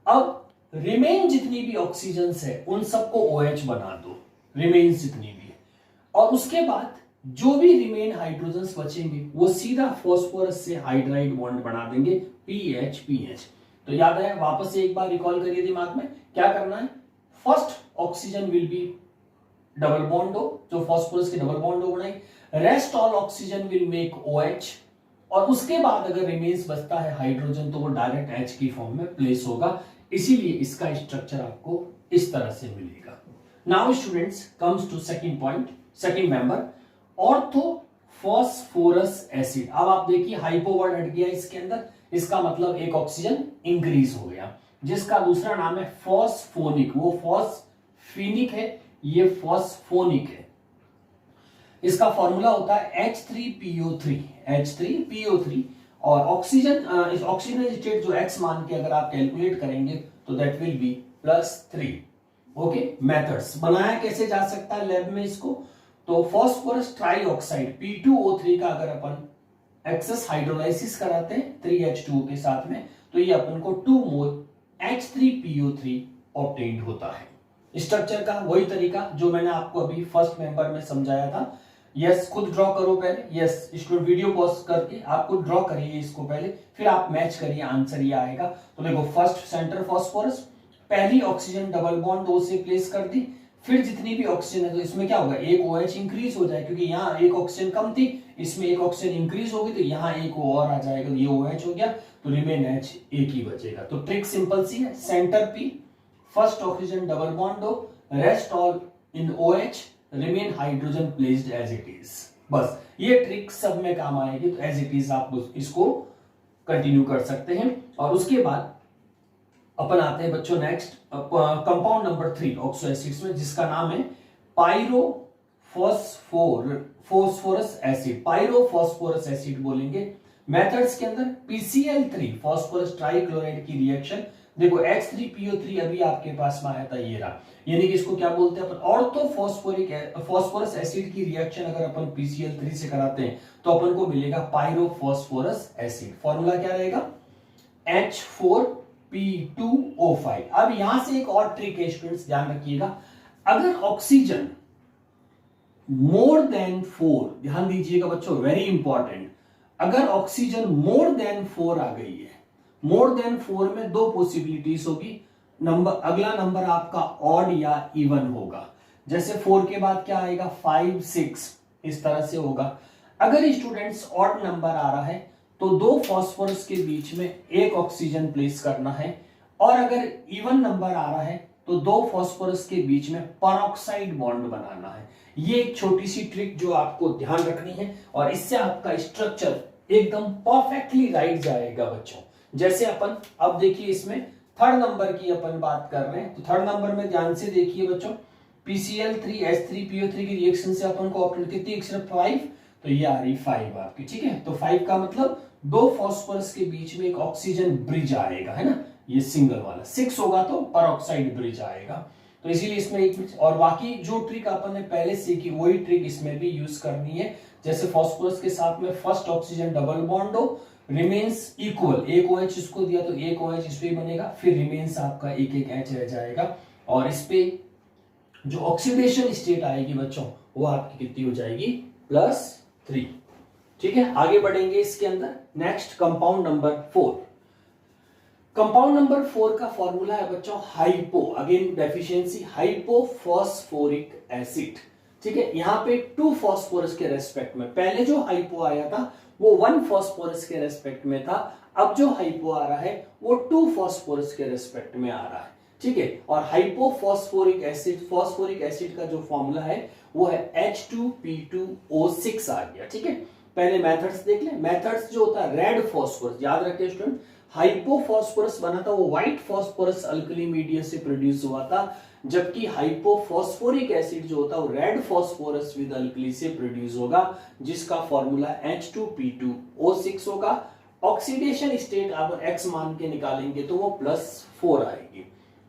अब रिमेन जितनी भी ऑक्सीजन है उन सबको OH बना दो, रिमेन जितनी भी है, और उसके बाद जो भी रिमेन हाइड्रोजन्स बचेंगे वो सीधा फास्फोरस से हाइड्राइड बॉन्ड बना देंगे PH। तो याद है, वापस से एक बार रिकॉल करिए दिमाग में क्या करना है। First oxygen will be double bond O, जो फास्फोरस के डबल बॉन्ड O बनाए, rest all oxygen will make OH, और उसके बाद अगर रिमेन्स बचता है हाइड्रोजन तो वो डायरेक्ट H की फॉर्म में प्लेस होगा। इसीलिए इसका स्ट्रक्चर आपको इस तरह से मिलेगा। Now students comes to second point, second member orthophosphorous acid. अब आप देखिए हाइपो वर्ड हट गया इसके अंदर, इसका मतलब एक ऑक्सीजन इंक्रीज हो गया, जिसका दूसरा नाम है फॉस्फोनिक। वो फॉस्फेनिक है, ये फॉस्फोनिक है। इसका फॉर्मूला होता है H3PO3 और ऑक्सीजन इस ऑक्सीजन स्टेट जो X मान के अगर आप कैलकुलेट करेंगे तो that will be +3। Okay, methods बनाया कैसे जा सकता है लैब में इसको, तो फास्फोरस ट्राइऑक्साइड P2O3 का अगर अपन एक्सेस हाइड्रोलाइसिस कराते हैं 3H2O के साथ में, तो ये अपन को 2 मोल H3PO3 ऑब्टेन्ड होता है। स्ट्रक्चर का वही तरीका जो मैंने आपको अभी फर्स्ट मेंबर में समझाया था। यस, खुद ड्रॉ करो पहले। यस स्टूडेंट, वीडियो पॉज करके आप खुद ड्रॉ करिए इसको पहले, फिर आप मैच करिए, आंसर ये आएगा। तो देखो, फर्स्ट सेंटर फास्फोरस, पहली ऑक्सीजन डबल बॉन्ड O से प्लेस कर दी, फिर जितनी भी ऑक्सीजन है तो इसमें क्या होगा, एक OH इंक्रीज हो जाए, क्योंकि यहाँ एक ऑक्सीजन कम थी, इसमें एक ऑक्सीजन इंक्रीज होगी तो यहाँ एक और आ जाएगा, ये OH हो गया, तो रिमेन H एक ही बचेगा। तो ट्रिक सिंपल सी है, centre P, first oxygen double bond O, rest all in OH, remain hydrogen placed as it is. बस ये ट्रिक सब में काम आएगी, तो एज इट इज आप इसको कंटिन्यू कर सकते हैं। और उसके बाद अपन आते हैं बच्चों next compound number 3 oxo acids में, जिसका नाम है पायरोफॉस्फोरस एसिड। पायरोफॉस्फोरस एसिड बोलेंगे। मेथड्स के अंदर PCl3 फास्फोरस ट्राइक्लोराइड की रिएक्शन, देखो H3PO3 अभी आपके पास में आया था, ये रहा, यानी कि इसको क्या बोलते हैं अपन, ऑर्थोफॉस्फोरस एसिड की रिएक्शन अगर अपन PCl3 से कराते हैं तो अपन को मिलेगा पायरोफॉस्फोरस एसिड। फॉर्मूला क्या रहेगा, H4P2O5। अब यहां से एक और ट्रिक है स्टूडेंट्स, ध्यान रखिएगा, अगर ऑक्सीजन मोर देन 4, ध्यान दीजिएगा बच्चों, वेरी इंपॉर्टेंट, अगर ऑक्सीजन मोर देन 4 आ गई है, मोर देन 4 में 2 पॉसिबिलिटीज होगी। नंबर, अगला नंबर आपका ऑड या इवन होगा। जैसे 4 के बाद क्या आएगा, 5, 6, इस तरह से होगा। अगर स्टूडेंट्स ऑड नंबर आ रहा है तो 2 फास्फोरस के बीच में एक ऑक्सीजन प्लेस करना है, और अगर इवन नंबर आ रहा है तो 2 फास्फोरस के बीच में परऑक्साइड बॉन्ड बनाना है। ये एक छोटी सी ट्रिक जो आपको ध्यान रखनी है, और इससे आपका स्ट्रक्चर एकदम परफेक्टली राइट जाएगा बच्चों। जैसे अपन अब देखिए, इसमें थर्ड नंबर की अपन बात कर रहे हैं, तो थर्ड नंबर में ध्यान से देखिए बच्चों, PCl3 H3PO3 की रिएक्शन से अपन को ऑप्टेन कितनी, सिर्फ 5, तो ये आ रही 5 आपकी, ठीक है। तो 5 का मतलब 2 फास्फोरस के बीच में एक ऑक्सीजन ब्रिज आएगा, है ना, ये सिंगल वाला। 6 होगा तो परऑक्साइड ब्रिज आएगा। तो इसीलिए इसमें एक ब्रिज, और बाकी जो ट्रिक अपन ने पहले सीखी वही ट्रिक इसमें भी यूज करनी है। जैसे फास्फोरस के साथ में फर्स्ट ऑक्सीजन डबल बॉन्ड हो, रिमेन्स इक्वल, एक OH इसको दिया तो एक OH इस पे बनेगा, फिर रिमेन्स आपका एक एक H रह जाएगा, और इस पे जो ऑक्सीडेशन स्टेट आएगी बच्चों वो आपकी कितनी हो जाएगी, +3। ठीक है, आगे बढ़ेंगे इसके अंदर। Next compound number 4। Compound number 4 का फॉर्मूला है बच्चों hypo, again deficiency, hypophosphoric acid. ठीक है, यहाँ पे 2 फास्फोरस के रेस्पेक्ट में, पहले जो हाइपो आया था वो 1 फास्फोरस के रेस्पेक्ट में था, अब जो हाइपो आ रहा है वो 2 फास्फोरस के रेस्पेक्ट में आ रहा है। ठीक है, और हाइपोफॉस्फोरिक एसिड, फास्फोरिक एसिड का जो फॉर्मूला है वो है H2P2O6 आ गया। ठीक है, पहले मेथड्स देख ले। मेथड्स जो होता है रेड फास्फोरस, याद रखिए स्टूडेंट, हाइपोफॉस्फोरस बना था वो व्हाइट फास्फोरस अल्कली मीडिया से प्रोड्यूस हुआ था, जबकि हाइपोफॉस्फोरिक एसिड जो होता है वो रेड फास्फोरस विद अल्कली से प्रोड्यूस होगा, जिसका फॉर्मूला H2P2O6 होगा। ऑक्सीडेशन स्टेट आप x मान के निकालेंगे तो वो +4 आएगी।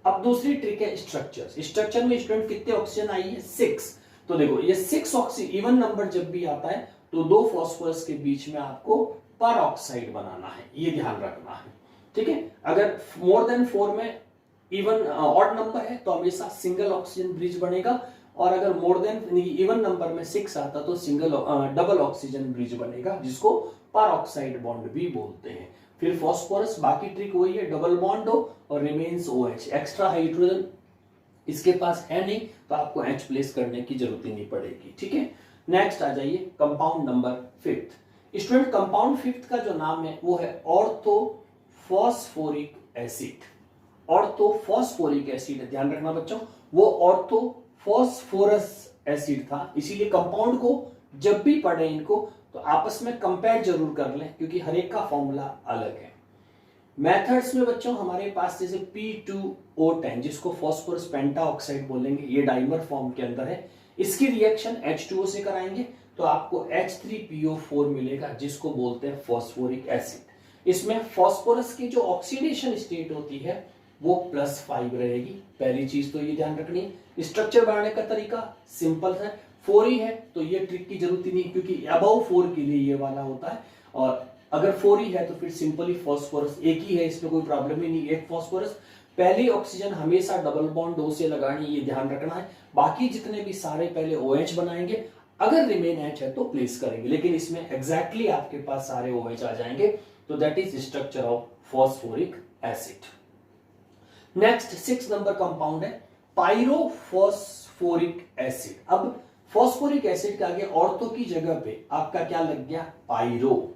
अब दूसरी ट्रिक है स्ट्रक्चर। स्ट्रक्चर में स्टूडेंट कितने ऑक्सीजन आई है, 6। तो देखो ये 6 ऑक्सीजन, इवन नंबर जब भी आता है तो 2 फास्फोरस के बीच में आपको पर ऑक्साइड बनाना है, ये ध्यान रखना है। ठीक है, अगर मोर देन 4 में इवन ऑड नंबर है तो हमेशा सिंगल ऑक्सीजन ब्रिज बनेगा, और अगर मोर देन इवन नंबर में 6 आता तो डबल ऑक्सीजन ब्रिज बनेगा, जिसको पर ऑक्साइड बॉन्ड भी बोलते हैं। फिर फास्फोरस, बाकी ट्रिक वही है, डबल बॉन्ड हो और रिमेन्स OH, एक्स्ट्रा हाइड्रोजन इसके पास है नहीं तो आपको H प्लेस करने की जरूरत ही नहीं पड़ेगी। ठीक है, नेक्स्ट आ जाइए कंपाउंड नंबर 5। स्टूडेंट कंपाउंड 5 का जो नाम है वो है ऑर्थोफॉस्फोरिक एसिड। ऑर्थोफॉस्फोरिक एसिड, ध्यान रखना बच्चों, वो ऑर्थोफॉस्फोरस एसिड था, इसीलिए कंपाउंड को जब भी पढ़े इनको तो आपस में कंपेयर जरूर कर लें, क्योंकि हर एक का फॉर्मूला अलग है। मेथड्स में बच्चों हमारे पास जैसे P2O10, जिसको फास्फोरस पेंटा ऑक्साइड बोलेंगे, ये डाइमर फॉर्म के अंदर है, इसकी रिएक्शन H2O से कराएंगे तो आपको H3PO4 मिलेगा, जिसको बोलते हैं फास्फोरिक एसिड। इसमें फास्फोरस की जो ऑक्सीडेशन स्टेट होती है वो +5 रहेगी। पहली चीज तो ये ध्यान रखनी है। स्ट्रक्चर बनाने का तरीका सिंपल है, 4 ही है तो ये ट्रिक की जरूरत ही नहीं, क्योंकि अबव 4 के लिए ये वाला होता है, और अगर 4 ही है तो फिर सिंपली फास्फोरस एक ही है, इसमें कोई प्रॉब्लम ही नहीं, एक फास्फोरस। पहली ऑक्सीजन हमेशा डबल बॉन्ड O से लगानी, ये ध्यान रखना है। बाकी जितने भी सारे पहले OH बनाएंगे, अगर रिमेन H है तो प्लेस करेंगे, लेकिन इसमें एग्जैक्टली आपके पास सारे OH आ जाएंगे। तो that is structure of phosphoric acid. Next 6 number compound है पायरोफॉस्फोरिक एसिड। अब फास्फोरिक एसिड के आगे ऑर्थो की जगह पे आपका क्या लग गया, पायरो।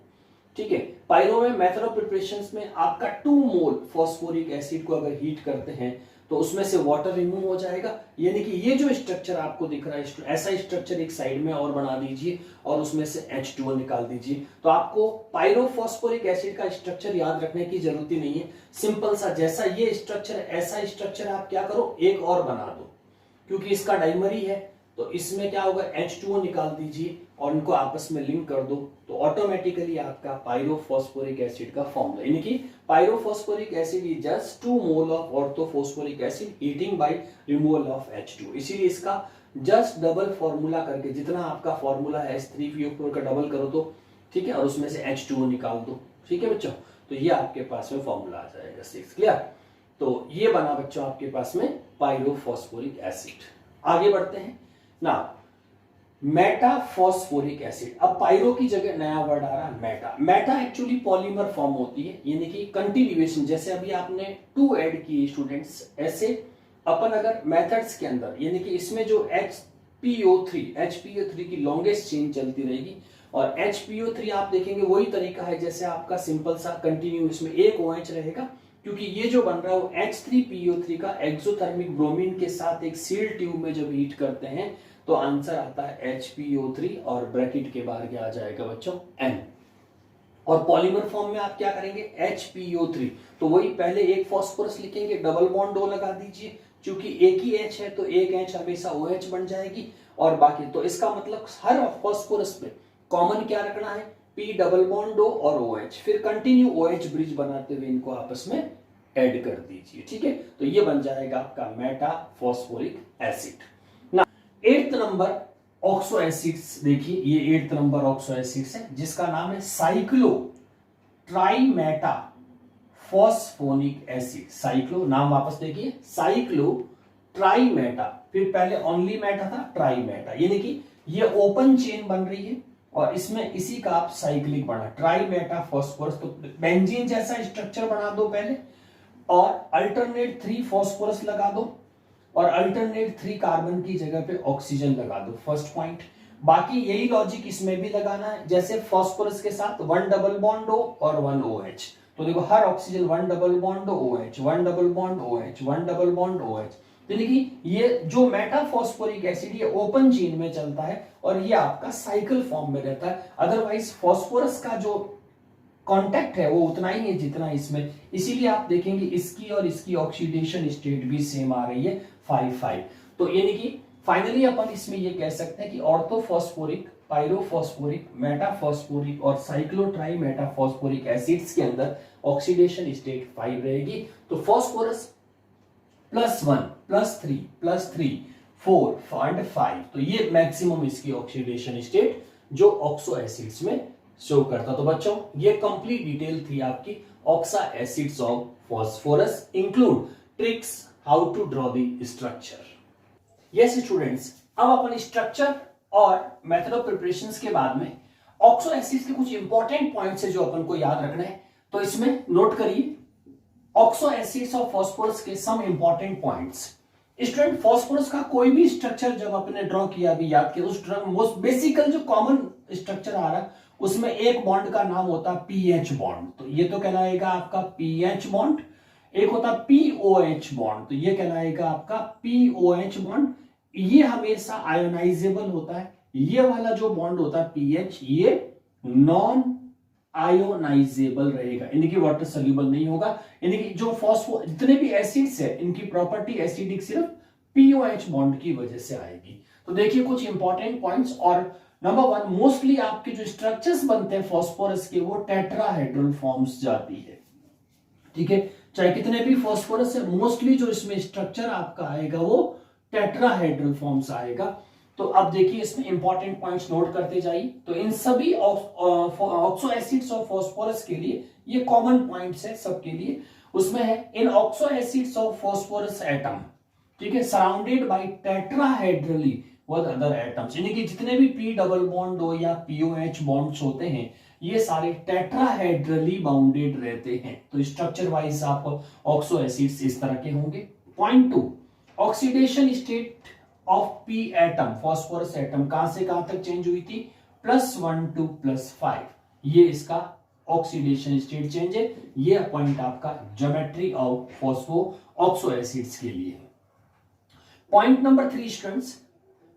ठीक है, पायरो में मेथड ऑफ प्रिपरेशन में आपका 2 मोल फास्फोरिक एसिड को अगर हीट करते हैं तो उसमें से वाटर रिमूव हो जाएगा, यानी कि ये जो स्ट्रक्चर आपको दिख रहा है, ऐसा स्ट्रक्चर एक साइड में और बना दीजिए और उसमें से H2O निकाल दीजिए। तो आपको पायरोफॉस्फोरिक एसिड का स्ट्रक्चर याद रखने की जरूरत ही नहीं है, सिंपल सा, जैसा ये स्ट्रक्चर ऐसा स्ट्रक्चर आप क्या करो, एक और बना दो, क्योंकि इसका डाइमर ही है, तो इसमें क्या होगा, H2O निकाल दीजिए और इनको आपस में लिंक कर दो, तो ऑटोमेटिकली आपका पायरोफॉस्फोरिक एसिड का फॉर्मूला, यानी कि pyrophosphoric acid is just 2 mole of orthophosphoric acid heating bye removal of H2O। इसीलिए इसका जस्ट डबल फॉर्मूला करके, जितना आपका फॉर्मूला है H3PO4 का डबल करो तो ठीक है, और उसमें से H2O निकाल दो। ठीक है बच्चों, तो ये आपके पास में फॉर्मूला आ जाएगा 6। क्लियर? तो ये बना बच्चों आपके पास में पायरोफॉस्फोरिक एसिड। आगे बढ़ते हैं ना, मेटाफॉस्फोरिक एसिड। अब पायरो की जगह नया वर्ड आ रहा है Meta. Meta actually polymer form होती है, यानी कि कंटिन्यूएशन, जैसे अभी आपने 2 ऐड की स्टूडेंट्स, ऐसे अपन अगर मेथड्स के अंदर, यानी कि इसमें जो HPO3 की लॉन्गेस्ट चेन चलती रहेगी, और HPO3 आप देखेंगे वही तरीका है जैसे आपका सिंपल सा कंटिन्यू, इसमें एक OH रहेगा, क्योंकि ये जो बन रहा है वो H3PO3 का एक्सोथर्मिक ब्रोमीन के साथ एक सील ट्यूब में जब हीट करते हैं तो आंसर आता है HPO3, और ब्रैकेट के बाहर क्या आ जाएगा बच्चों, N। और पॉलीमर फॉर्म में आप क्या करेंगे, HPO3, तो वही पहले एक फास्फोरस लिखेंगे, डबल बॉन्ड O लगा दीजिए, क्योंकि एक ही H है तो एक H हमेशा OH बन जाएगी, और बाकी तो इसका मतलब हर फास्फोरस पे कॉमन क्या रखना है, P डबल बॉन्ड O और OH, फिर कंटिन्यू OH ब्रिज बनाते हुए इनको आपस में ऐड कर दीजिए, ठीक है। तो ये बन जाएगा आपका मेटाफॉस्फोरिक एसिड। ना 8th नंबर ऑक्सो एसिड्स, देखिए ये 8th नंबर ऑक्सो एसिड्स है जिसका नाम है साइक्लो ट्राइमेटा फॉस्फोनिक एसिड। साइक्लो नाम वापस देखिए, साइक्लो ट्राइमेटा, फिर पहले ओनली मेटा था, ट्राइमेटा, यानी कि ये ओपन चेन बन रही है और इसमें इसी का आप साइक्लिक बना ट्राइमेटा फॉस्फोरस। तो बेंजीन जैसा स्ट्रक्चर बना दो पहले और अल्टरनेट 3 फॉस्फोरस लगा दो और अल्टरनेट 3 कार्बन की जगह पे ऑक्सीजन लगा दो, फर्स्ट पॉइंट। बाकी यही लॉजिक इसमें भी लगाना है, जैसे फॉस्फोरस के साथ 1 डबल बॉन्ड O और 1 OH। तो देखो हर oxygen 1 double bond OH, 1 double bond OH, 1 double bond OH। यानी कि ये जो मेटाफॉस्फोरिक एसिड ये ओपन चेन में चलता है और ये आपका साइकिल फॉर्म में रहता है। अदरवाइज फॉस्फोरस का जो कांटेक्ट है वो उतना ही है जितना इसमें, इसीलिए आप देखेंगे इसकी और इसकी ऑक्सीडेशन स्टेट भी सेम आ रही है 5-5। तो यानी कि फाइनली अपन इसमें ये कह सकते हैं कि ऑर्थोफॉस्फोरिक, पायरोफॉस्फोरिक, मेटाफॉस्फोरिक और साइक्लोट्राई मेटाफॉस्फोरिक एसिड्स के अंदर ऑक्सीडेशन स्टेट 5 रहेगी। तो फॉस्फोरस +1 +3 +3 4 एंड 5, तो ये मैक्सिमम इसकी ऑक्सीडेशन स्टेट जो ऑक्सो एसिड्स में शो करता। तो बच्चों ये कंप्लीट डिटेल थी आपकी oxa acids of phosphorus, include tricks how to draw the structure. Yes students, अब अपन स्ट्रक्चर और मेथड ऑफ प्रिपरेशंस के बाद में ऑक्सो एसिड्स के कुछ इंपॉर्टेंट पॉइंट्स है जो अपन को याद रखना है। तो इसमें नोट करिए ऑक्सो एसिड्स ऑफ फॉस्फोरस के some important points. Student phosphorus का कोई भी स्ट्रक्चर जब आपने ड्रॉ किया, अभी याद किया, उस मोस्ट बेसिकल जो कॉमन स्ट्रक्चर आ रहा है उसमें एक बॉन्ड का नाम होता है पीएच बॉन्ड, तो ये तो कहलाएगा आपका पीएच बॉन्ड। एक होता पीओएच बॉन्ड, तो ये कहलाएगा आपका पीओएच बॉन्ड। ये हमेशा आयोनाइजेबल होता है। ये वाला जो बॉन्ड होता है पीएच, ये नॉन आयोनाइजेबल रहेगा, यानी कि वाटर सोल्यूबल नहीं होगा। यानी कि जो फॉस्फो जितने भी एसिड्स है इनकी प्रॉपर्टी एसिडिक सिर्फ पीओएच बॉन्ड की वजह से आएगी। तो देखिए कुछ इंपॉर्टेंट पॉइंट्स। और नंबर 1, मोस्टली आपके जो स्ट्रक्चर्स बनते हैं फॉस्फोरस के वो टेट्राहेड्रल फॉर्म्स जाती है, ठीक है। चाहे कितने भी फॉस्फोरस है, मोस्टली जो इसमें स्ट्रक्चर आपका आएगा वो टेट्राहेड्रल फॉर्म्स आएगा। तो अब देखिए इसमें इंपॉर्टेंट पॉइंट्स नोट करते जाइए। तो इन सभी ऑक्सो एसिड्स ऑफ फॉस्फोरस के लिए ये कॉमन पॉइंट्स है सबके लिए। उसमें है in oxo acids of phosphorus atom, ठीक है, surrounded by tetrahedrally with other atoms, यानी कि जितने भी पी डबल बॉन्ड हो या पीओएच बॉन्ड्स होते हैं ये सारे टेट्राहेड्रली बाउंडेड रहते हैं। तो स्ट्रक्चर वाइज आप ऑक्सो एसिड्स इस तरह के होंगे। Point 2, oxidation state of P atom, phosphorus atom कहां से कहां तक चेंज हुई थी, +1 to +5, ये इसका ऑक्सीडेशन स्टेट चेंज है। ये पॉइंट आपका geometry of phospho oxo acids के लिए है। Point number 3 students,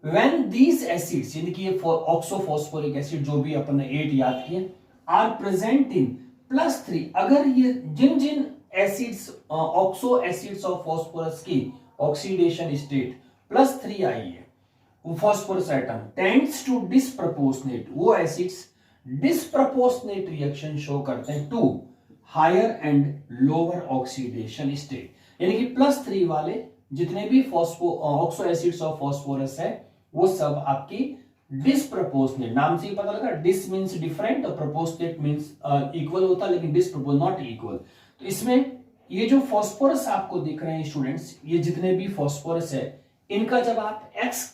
when these acids, यानी कि ये ऑक्सो फॉस्फोरिक एसिड जो भी अपन ने 8 याद किए, आर प्रेजेंट इन +3, अगर ये जिन जिन acids oxo acids of phosphorus की ऑक्सीडेशन स्टेट +3 आई है, वो phosphorus atom tends to disproportionate, वो एसिड्स डिस्प्रपोर्शनेट रिएक्शन शो करते हैं to higher and lower oxidation state, यानी कि +3 वाले जितने भी ऑक्सो एसिड्स ऑफ फॉस्फोरस है वो सब आपकी डिस्प्रपोर्शनेट, नाम से ही पता लगा, डिस मींस डिफरेंट और प्रोपोर्शनेट मींस इक्वल होता है, लेकिन डिस्प्रपोर्शनेट नॉट इक्वल। तो इसमें ये जो फॉस्फोरस आपको दिख रहे हैं स्टूडेंट्स, ये जितने भी फॉस्फोरस है इनका जब आप एक्स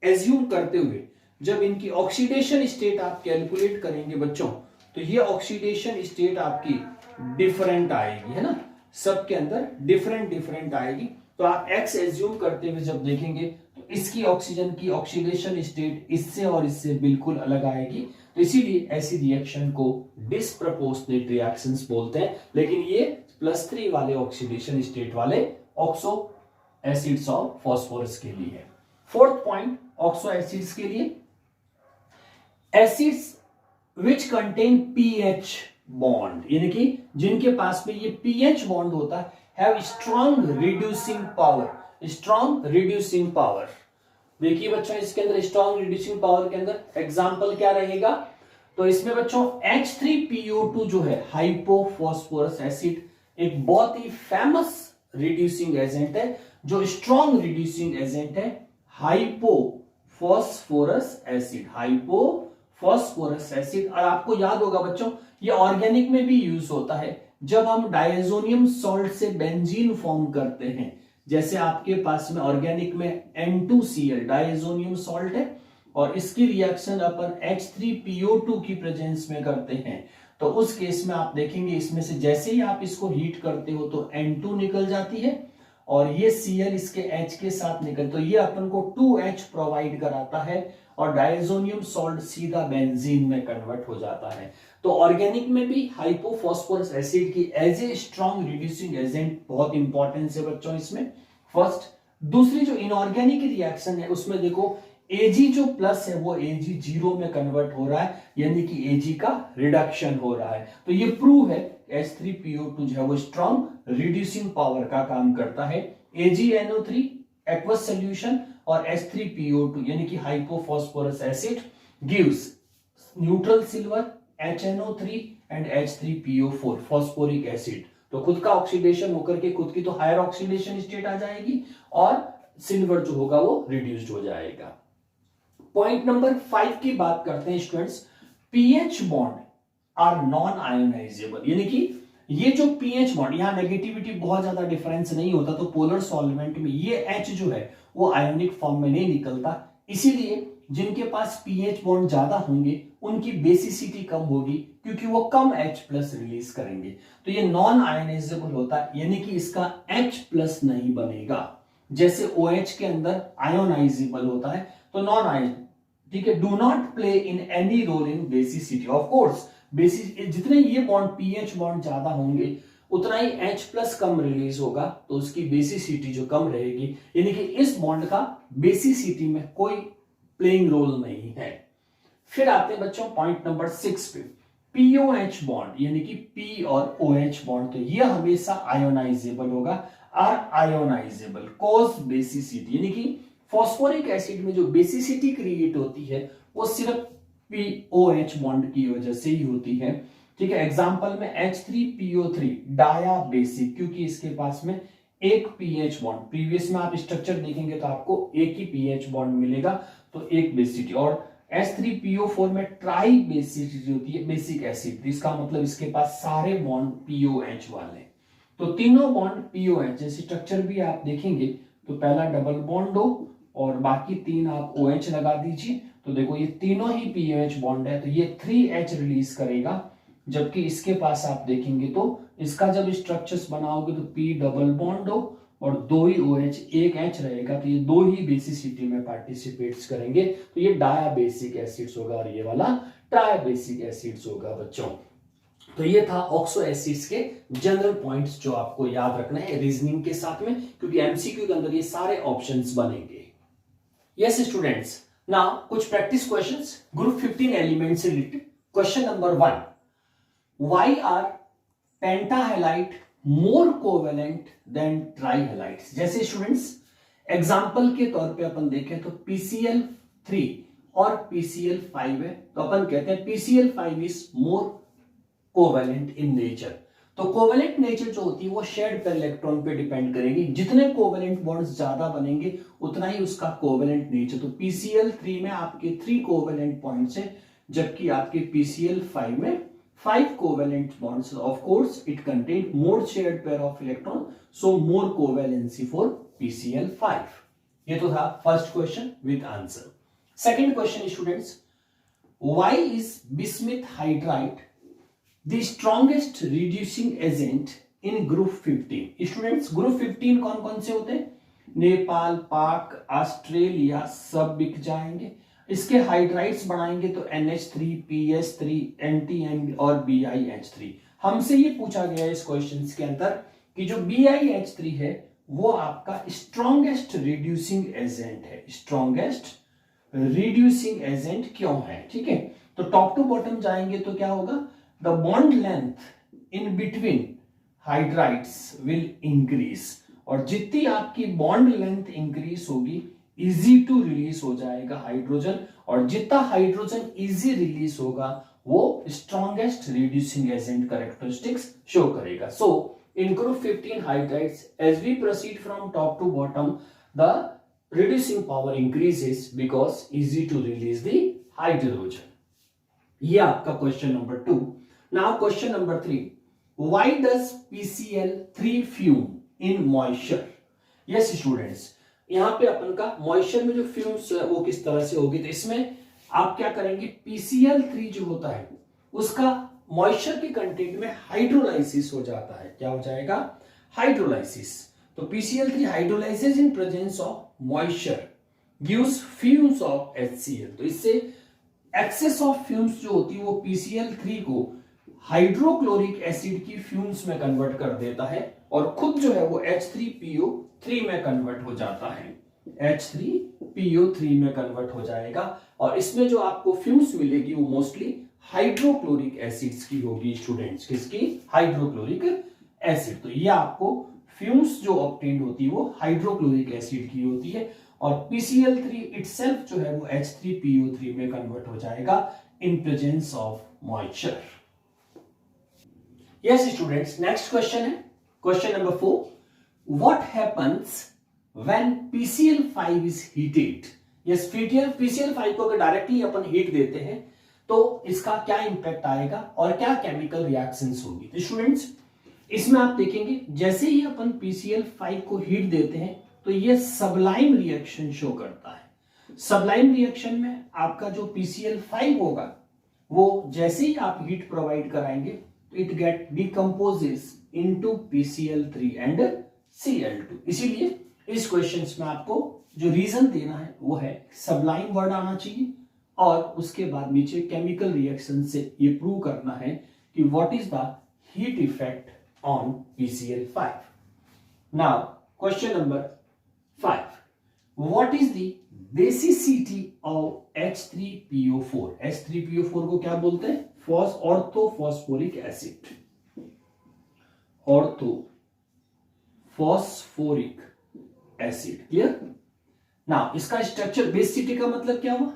एज्यूम करते हुए जब इनकी ऑक्सीडेशन स्टेट आप कैलकुलेट करेंगे बच्चों, तो ये ऑक्सीडेशन स्टेट आपकी डिफरेंट आएगी, है ना, सबके अंदर डिफरेंट डिफरेंट आएगी। तो आप एक्स एज्यूम करते हुए जब देखेंगे तो इसकी ऑक्सीजन की ऑक्सीडेशन स्टेट इससे और इससे बिल्कुल अलग आएगी। तो इसीलिए ऐसी रिएक्शन को डिस्प्रपोर्शनेट रिएक्शंस बोलते हैं, लेकिन ये +3 वाले ऑक्सीडेशन स्टेट वाले ऑक्सो एसिड्स ऑफ फॉस्फोरस के लिए है। 4th पॉइंट ऑक्सो एसिड्स के लिए, acids which contain pH bond, यानी कि जिनके पास में ये पीएच बॉन्ड होता है, have strong reducing power, strong reducing power. देखिए बच्चों इसके अंदर स्ट्रॉन्ग रिड्यूसिंग पावर के अंदर एग्जांपल क्या रहेगा, तो इसमें बच्चों H3PO2 जो है हाइपोफॉस्फोरस एसिड, एक बहुत ही फेमस रिड्यूसिंग एजेंट है, जो स्ट्रॉन्ग रिड्यूसिंग एजेंट है, हाइपोफॉस्फोरस एसिड। Hypophosphorous acid. और आपको याद होगा बच्चों, ये ऑर्गेनिक में भी यूज होता है जब हम डायजोनियम सॉल्ट से बेंजीन फॉर्म करते हैं। जैसे आपके पास में ऑर्गेनिक में N2Cl डायजोनियम सॉल्ट है और इसकी रिएक्शन अपन H3PO2 की प्रेजेंस में करते हैं, तो उस केस में आप देखेंगे इसमें से जैसे ही आप इसको हीट करते हो तो N2 निकल जाती है और ये Cl इसके H के साथ निकल, तो ये अपन को 2H प्रोवाइड कराता है और डायजोनियम सॉल्ट सीधा बेंजीन में कन्वर्ट हो जाता है। तो ऑर्गेनिक में भी हाइपोफॉस्फोरस एसिड की as a strong reducing agent बहुत इंपॉर्टेंस है बच्चों इसमें, फर्स्ट। दूसरी जो इनऑर्गेनिक रिएक्शन है उसमें देखो Ag जो प्लस है वो Ag जीरो में कन्वर्ट हो रहा है, यानी कि Ag का रिडक्शन हो रहा है। तो ये प्रूव है H3PO2 जो है वो स्ट्रॉन्ग रिड्यूसिंग पावर का काम करता है। AgNO3 एक्वस सॉल्यूशन और H3PO2 यानी कि hypophosphorous acid gives neutral silver, HNO3 and H3PO4 phosphoric acid. तो खुद का ऑक्सीडेशन होकर के खुद की तो हायर ऑक्सीडेशन स्टेट आ जाएगी और सिल्वर जो होगा वो रिड्यूस्ड हो जाएगा। पॉइंट नंबर 5 की बात करते हैं students, PH bond are non ionisable, यानी कि ये जो पीएच बॉन्ड, यहां नेगेटिविटी बहुत ज्यादा डिफरेंस नहीं होता, तो पोलर सॉल्वेंट में ये H जो है वो आयोनिक फॉर्म में नहीं निकलता, इसीलिए जिनके पास पीएच बॉन्ड ज्यादा होंगे उनकी बेसिसिटी कम होगी क्योंकि वो कम H प्लस रिलीज करेंगे। तो ये नॉन आयोनाइजेबल होता है, यानी कि इसका H प्लस नहीं बनेगा। जैसे OH के अंदर आयोनाइजेबल होता है तो नॉन आयन, ठीक है, do not play in any role in basicity. Of course basis जितने ये बॉन्ड पीएच बॉन्ड ज्यादा होंगे उतना ही H प्लस कम रिलीज होगा, तो उसकी बेसिसिटी जो कम रहेगी, यानी कि इस बॉन्ड का बेसिसिटी में कोई प्लेइंग रोल नहीं है। फिर आते हैं बच्चों पॉइंट नंबर 6 पे, POH बॉन्ड यानी कि P और OH बॉन्ड, तो ये हमेशा आयोनाइजेबल होगा, आर आयोनाइजेबल कॉज बेसिसिटी, यानी कि फॉस्फोरिक एसिड में जो बेसिसिटी क्रिएट होती है वो सिर्फ POH बॉन्ड की वजह से ही होती है, ठीक है। एग्जांपल में H3PO3 डाया बेसिक, क्योंकि इसके पास में एक पीएच बॉन्ड, प्रीवियस में आप स्ट्रक्चर देखेंगे तो आपको एक ही पीएच बॉन्ड मिलेगा, तो एक बेसिसिटी। और H3PO4 में ट्राई बेसिसिटी होती है, बेसिक एसिड, इसका मतलब इसके पास सारे बॉन्ड POH वाले, तो तीनों बॉन्ड POH। जैसे स्ट्रक्चर भी आप देखेंगे तो पहला डबल बॉन्ड हो और बाकी तीन आप OH लगा दीजिए, तो देखो ये तीनों ही POH बॉन्ड है, तो ये 3H रिलीज करेगा, जबकि इसके पास आप देखेंगे तो इसका जब स्ट्रक्चर्स बनाओगे तो P डबल बॉन्ड हो और दो ही OH, एक H रहेगा, तो ये दो ही बेसिसिटी में पार्टिसिपेट्स करेंगे, तो ये डाया बेसिक एसिड्स होगा और ये वाला ट्राई बेसिक एसिड्स होगा बच्चों। तो ये था ऑक्सो एसिड्स के जनरल पॉइंट्स जो आपको याद रखना है रीजनिंग के साथ में, क्योंकि एमसीक्यू के अंदर ये सारे ऑप्शंस बनेंगे। यस स्टूडेंट्स, नाउ कुछ प्रैक्टिस क्वेश्चंस ग्रुप 15 एलिमेंट से रिलेटेड। Question number 1, why are pentahalide more covalent than trihalides. जैसे स्टूडेंट्स एग्जांपल के तौर पे अपन देखें तो PCl3 और PCl5 है, तो अपन कहते हैं PCl5 is more covalent in nature. तो कोवेलेंट नेचर जो होती है वो शेयर्ड पेयर इलेक्ट्रॉन पे डिपेंड करेगी, जितने कोवेलेंट बॉन्ड्स ज्यादा बनेंगे उतना ही उसका कोवेलेंट नेचर। तो PCl3 में आपके 3 कोवेलेंट पॉइंट्स हैं, जबकि आपके PCl5 में 5 covalent bonds. Of course it contain more shared pair of electron, so more covalency for PCl5। ये तो था first question with answer. Second question students, why is bismuth hydride the strongest reducing agent in group 15। Students group 15 कौन कौन से होते हैं? नेपाल, पाक, Australia सब बिक जाएंगे। इसके हाइड्राइड्स बनाएंगे तो NH3, PS3, NTN और BiH3। हमसे ये पूछा गया है इस क्वेश्चन के अंदर कि जो BiH3 है वो आपका स्ट्रॉन्गेस्ट रिड्यूसिंग एजेंट है। स्ट्रॉन्गेस्ट रिड्यूसिंग एजेंट क्यों है? ठीक है, तो टॉप टू बॉटम जाएंगे तो क्या होगा? The bond length in between hydrides will increase, और जितनी आपकी बॉन्ड लेंथ इंक्रीज होगी इजी टू रिलीज हो जाएगा हाइड्रोजन, और जितना हाइड्रोजन इजी रिलीज होगा वो strongest reducing agent characteristics show करेगा। सो in group 15 hydrides, as we proceed from top to bottom, the reducing power increases because easy to release the hydrogen. ये आपका question number 2. Now question number 3, why does PCl3 fume in moisture? Yes students, यहाँ पे अपन का moisture में जो fumes वो किस तरह से होगी, तो इसमें आप क्या करेंगे, PCl3 जो होता है उसका मॉइस्चर के कंटेंट में हाइड्रोलाइसिस हो जाता है. क्या हो जाएगा, हाइड्रोलाइसिस. तो PCl3 hydrolysis in presence of moisture gives fumes of HCl. तो इससे एक्सेस ऑफ फ्यूम्स जो होती है वो PCl3 को हाइड्रोक्लोरिक एसिड की फ्यूम्स में कन्वर्ट कर देता है और खुद जो है वो H3PO3 में कन्वर्ट हो जाता है. H3PO3 में कन्वर्ट हो जाएगा और इसमें जो आपको फ्यूम्स मिलेगी वो मोस्टली हाइड्रोक्लोरिक एसिड्स की होगी स्टूडेंट्स. किसकी, हाइड्रोक्लोरिक एसिड. तो ये आपको फ्यूम्स जो ऑब्टेन्ड होती है वो हाइड्रोक्लोरिक एसिड की होती है और PCl3 इटसेल्फ जो है वो H3PO3 में कन्वर्ट हो जाएगा in presence of moisture. Yes students, next question है question number 4. What happens when PCl5 is heated? Yes, PCl5 को अगर डायरेक्टली अपन हीट देते हैं तो इसका क्या इंपैक्ट आएगा और क्या केमिकल रिएक्शंस होगी. तो स्टूडेंट्स, इसमें आप देखेंगे जैसे ही अपन PCl5 को हीट देते हैं तो ये सबलाइम रिएक्शन शो करता है. सबलाइम रिएक्शन में आपका जो PCl5 होगा वो जैसे ही आप हीट प्रोवाइड कराएंगे तो it get decomposes into PCl3 and Cl2. इसीलिए इस क्वेश्चंस में आपको जो रीजन देना है वो है सबलाइम वर्ड आना चाहिए और उसके बाद नीचे केमिकल रिएक्शन से ये प्रूव करना है कि what is the heat effect on PCl5. Now question number 5. What is the basicity of H3PO4? H3PO4 को क्या बोलते हैं, orthophosphoric acid. Orthophosphoric acid. Clear. Now इसका स्ट्रक्चर, बेसिसिटी का मतलब क्या हुआ,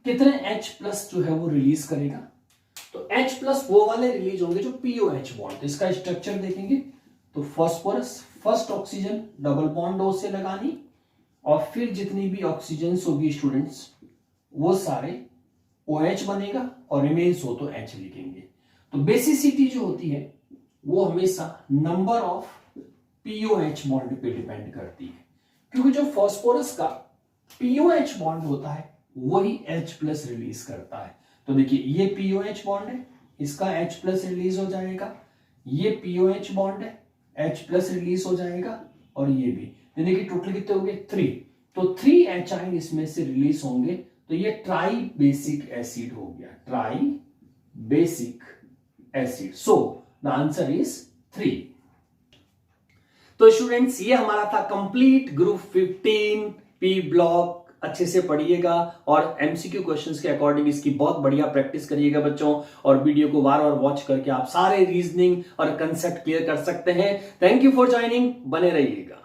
कितने H प्लस जो है वो रिलीज करेगा. तो H प्लस वो वाले रिलीज होंगे जो POH बॉन्ड. तो इसका स्ट्रक्चर देखेंगे तो phosphorus, first oxygen double bond O से लगानी और फिर जितनी भी ऑक्सीजन होगी स्टूडेंट्स वो सारे OH बनेगा और रिमेन्स हो तो H लिखेंगे. तो बेसिसिटी जो होती है वो हमेशा नंबर ऑफ POH बॉन्ड पे डिपेंड करती है क्योंकि जो फॉस्फोरस का POH बॉन्ड होता है वही H प्लस रिलीज करता है. तो देखिए ये POH बॉन्ड है, इसका H प्लस रिलीज हो जाएगा. ये POH बॉन्ड है, H प्लस रिलीज हो जाएगा और ये भी. तो देखिए टोटल कितने हो गए, 3. तो 3 H इसमें से रिलीज होंगे तो ये ट्राई बेसिक एसिड हो गया. Try basic acid. So the answer is 3. तो स्टूडेंट्स, ये हमारा था कंप्लीट ग्रुप 15 पी ब्लॉक. अच्छे से पढ़िएगा और एमसीक्यू क्वेश्चंस के अकॉर्डिंग इसकी बहुत बढ़िया प्रैक्टिस करिएगा बच्चों और वीडियो को बार बार वॉच करके आप सारे रीजनिंग और कंसेप्ट क्लियर कर सकते हैं. थैंक यू फॉर ज्वाइनिंग, बने रहिएगा.